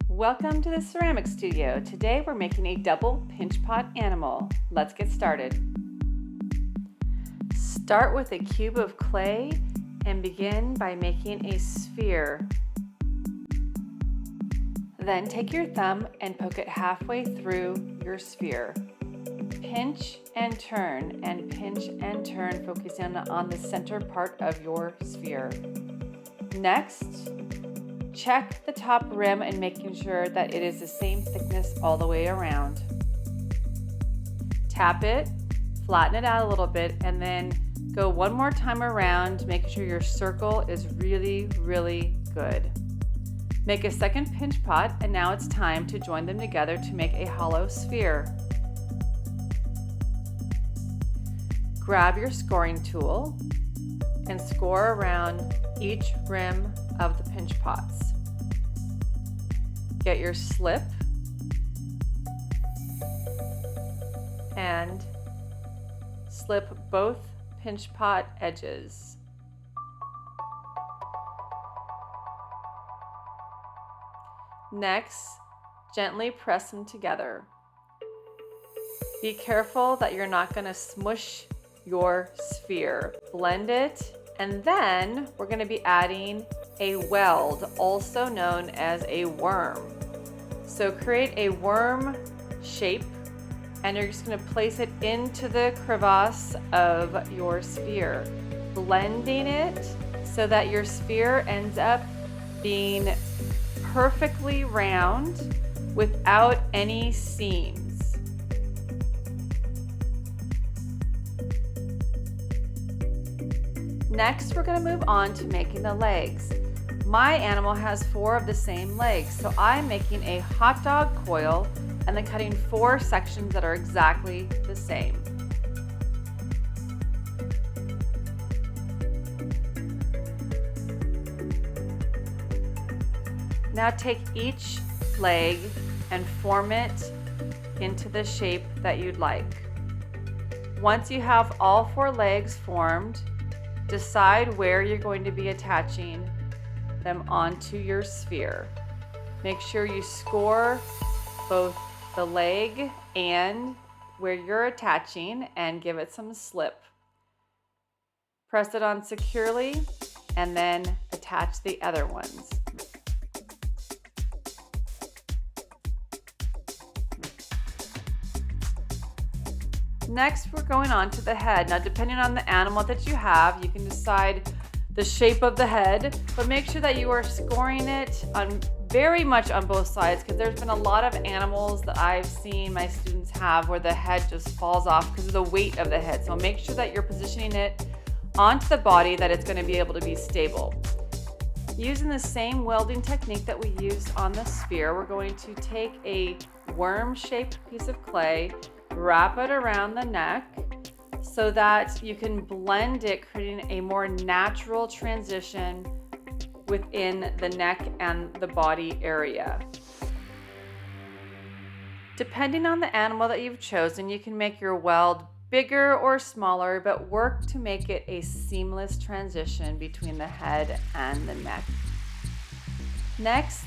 Welcome to the Ceramic Studio. Today we're making a double pinch pot animal. Let's get started. Start with a cube of clay and begin by making a sphere. Then take your thumb and poke it halfway through your sphere. Pinch and turn, focusing on the center part of your sphere. Next, check the top rim and making sure that it is the same thickness all the way around. Tap it, flatten it out a little bit, and then go one more time around, making sure your circle is really good. Make a second pinch pot, and now it's time to join them together to make a hollow sphere. Grab your scoring tool and score around each rim of the pinch pots. Get your slip and slip both pinch pot edges. Next, gently press them together. Be careful that you're not going to smush your sphere. Blend it, and then we're going to be adding a weld, also known as a worm. So create a worm shape, and you're just going to place it into the crevasse of your sphere, blending it so that your sphere ends up being perfectly round without any seams. Next, we're going to move on to making the legs. My animal has 4 of the same legs, so I'm making a hot dog coil and then cutting 4 sections that are exactly the same. Now take each leg and form it into the shape that you'd like. Once you have all 4 legs formed, decide where you're going to be attaching them onto your sphere. Make sure you score both the leg and where you're attaching and give it some slip. Press it on securely and then attach the other ones. Next, we're going on to the head. Now, depending on the animal that you have, you can decide the shape of the head, but make sure that you are scoring it very much on both sides, because there's been a lot of animals that I've seen my students have where the head just falls off because of the weight of the head. So make sure that you're positioning it onto the body, that it's going to be able to be stable. Using the same welding technique that we used on the sphere, we're going to take a worm-shaped piece of clay, wrap it around the neck so that you can blend it, creating a more natural transition within the neck and the body area. Depending on the animal that you've chosen, you can make your weld bigger or smaller, but work to make it a seamless transition between the head and the neck. Next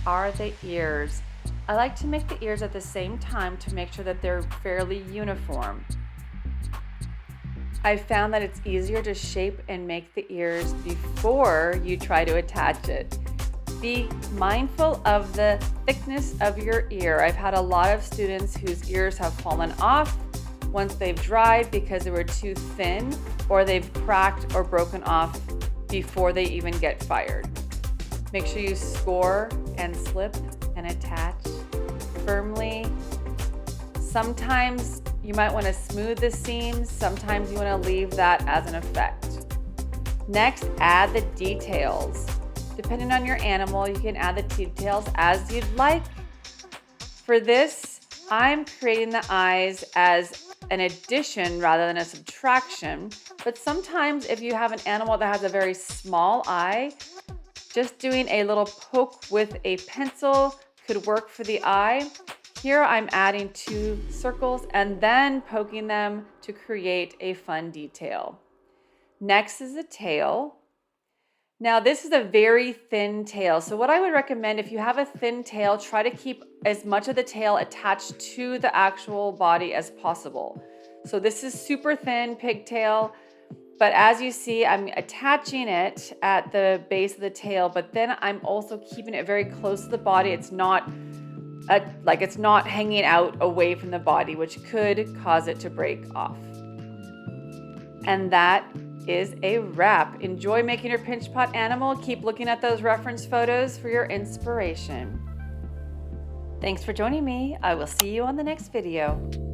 are the ears. I like to make the ears at the same time to make sure that they're fairly uniform. I found that it's easier to shape and make the ears before you try to attach it. Be mindful of the thickness of your ear. I've had a lot of students whose ears have fallen off once they've dried because they were too thin, or they've cracked or broken off before they even get fired. Make sure you score and slip and attach firmly. Sometimes you might want to smooth the seams, sometimes you want to leave that as an effect. Next, add the details. Depending on your animal, you can add the details as you'd like. For this, I'm creating the eyes as an addition rather than a subtraction, but sometimes if you have an animal that has a very small eye, just doing a little poke with a pencil could work for the eye. Here I'm adding 2 circles and then poking them to create a fun detail. Next is the tail. Now, this is a very thin tail. So what I would recommend, if you have a thin tail, try to keep as much of the tail attached to the actual body as possible. So this is super thin pigtail, but as you see, I'm attaching it at the base of the tail, but then I'm also keeping it very close to the body. It's not it's not hanging out away from the body, which could cause it to break off. And that is a wrap. Enjoy making your pinch pot animal. Keep looking at those reference photos for your inspiration. Thanks for joining me. I will see you on the next video.